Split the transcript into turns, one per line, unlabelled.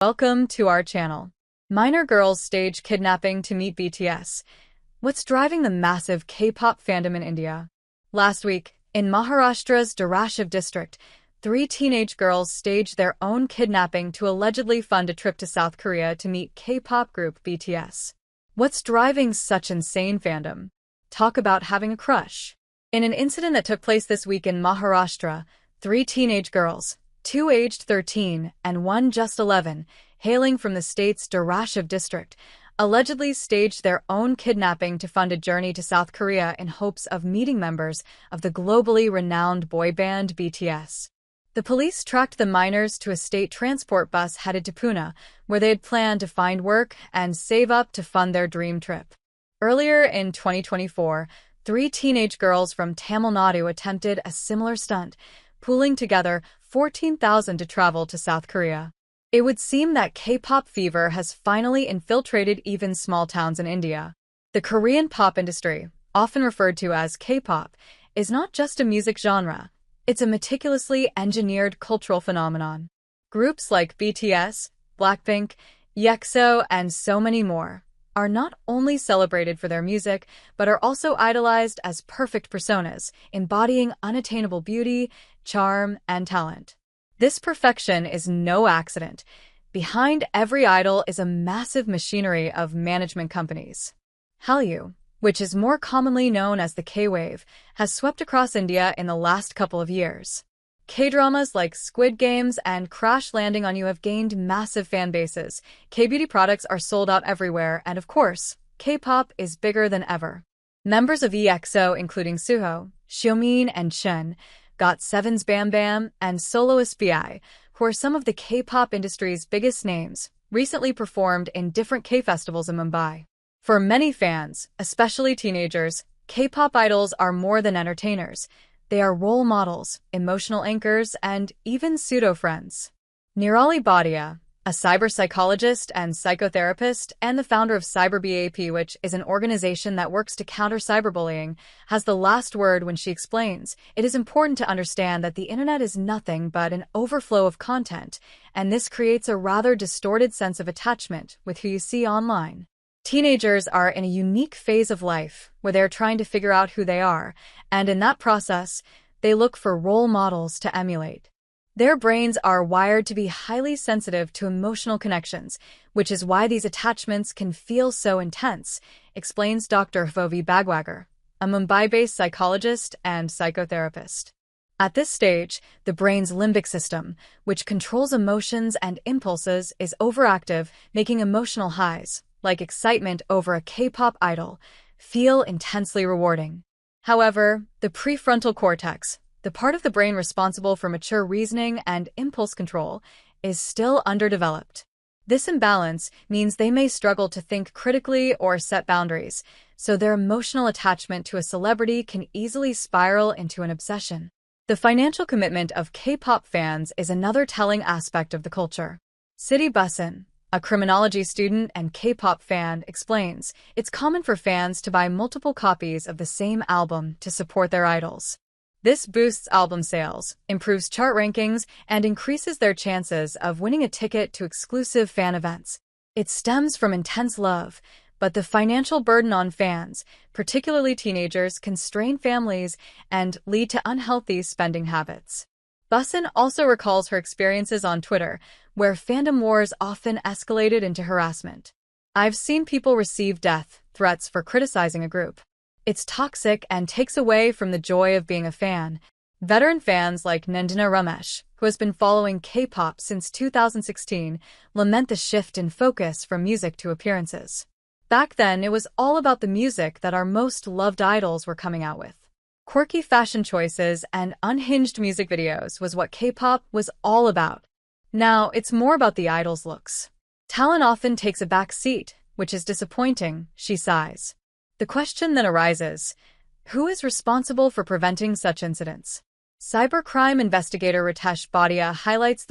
Welcome to our channel. Minor girls stage kidnapping to meet BTS. What's driving the massive K-pop fandom in India? Last week, in Maharashtra's Dharashi district, 3 teenage girls staged their own kidnapping to allegedly fund a trip to South Korea to meet K-pop group BTS. What's driving such insane fandom? Talk about having a crush. In an incident that took place this week in Maharashtra, 3 teenage girls, 2 aged 13 and 1 just 11, hailing from the state's Dharashi district, allegedly staged their own kidnapping to fund a journey to South Korea in hopes of meeting members of the globally renowned boy band BTS. The police tracked the minors to a state transport bus headed to Pune, where they had planned to find work and save up to fund their dream trip. Earlier in 2024, 3 teenage girls from Tamil Nadu attempted a similar stunt, pooling together 14,000 to travel to South Korea. It would seem that K-pop fever has finally infiltrated even small towns in India. The Korean pop industry, often referred to as K-pop, is not just a music genre. It's a meticulously engineered cultural phenomenon. Groups like BTS, Blackpink, EXO, and so many more are not only celebrated for their music, but are also idolized as perfect personas, embodying unattainable beauty, charm, and talent. This perfection is no accident. Behind every idol is a massive machinery of management companies. Hallyu, which is more commonly known as the K-wave, has swept across India in the last couple of years. K-dramas like Squid Games and Crash Landing on You have gained massive fan bases. K-beauty products are sold out everywhere, and of course, K-pop is bigger than ever. Members of EXO, including Suho, Xiaomin, and Chen, GOT7's Bam Bam, and soloist BI, who are some of the K-pop industry's biggest names, recently performed in different K-festivals in Mumbai. For many fans, especially teenagers, K-pop idols are more than entertainers. They are role models, emotional anchors, and even pseudo-friends. Nirali Bhatia, a cyber psychologist and psychotherapist and the founder of CyberBAP, which is an organization that works to counter cyberbullying, has the last word when she explains, "It is important to understand that the internet is nothing but an overflow of content, and this creates a rather distorted sense of attachment with who you see online." Teenagers are in a unique phase of life where they're trying to figure out who they are, and in that process, they look for role models to emulate. Their brains are wired to be highly sensitive to emotional connections, which is why these attachments can feel so intense, explains Dr. Hvovi Bagwagar, a Mumbai-based psychologist and psychotherapist. At this stage, the brain's limbic system, which controls emotions and impulses, is overactive, making emotional highs, like excitement over a K-pop idol, feel intensely rewarding. However, the prefrontal cortex, the part of the brain responsible for mature reasoning and impulse control, is still underdeveloped. This imbalance means they may struggle to think critically or set boundaries, so their emotional attachment to a celebrity can easily spiral into an obsession. The financial commitment of K-pop fans is another telling aspect of the culture. Siddhi Basan, a criminology student and K-pop fan, explains, "It's common for fans to buy multiple copies of the same album to support their idols. This boosts album sales, improves chart rankings, and increases their chances of winning a ticket to exclusive fan events. It stems from intense love, but the financial burden on fans, particularly teenagers, can strain families and lead to unhealthy spending habits." Basan also recalls her experiences on Twitter, where fandom wars often escalated into harassment. "I've seen people receive death threats for criticizing a group. It's toxic and takes away from the joy of being a fan." Veteran fans like Nandina Ramesh, who has been following K-pop since 2016, lament the shift in focus from music to appearances. "Back then, it was all about the music that our most loved idols were coming out with. Quirky fashion choices and unhinged music videos was what K-pop was all about. Now, it's more about the idol's looks. Talent often takes a back seat, which is disappointing," she sighs. The question then arises, who is responsible for preventing such incidents? Cybercrime investigator Ritesh Bhatia highlights the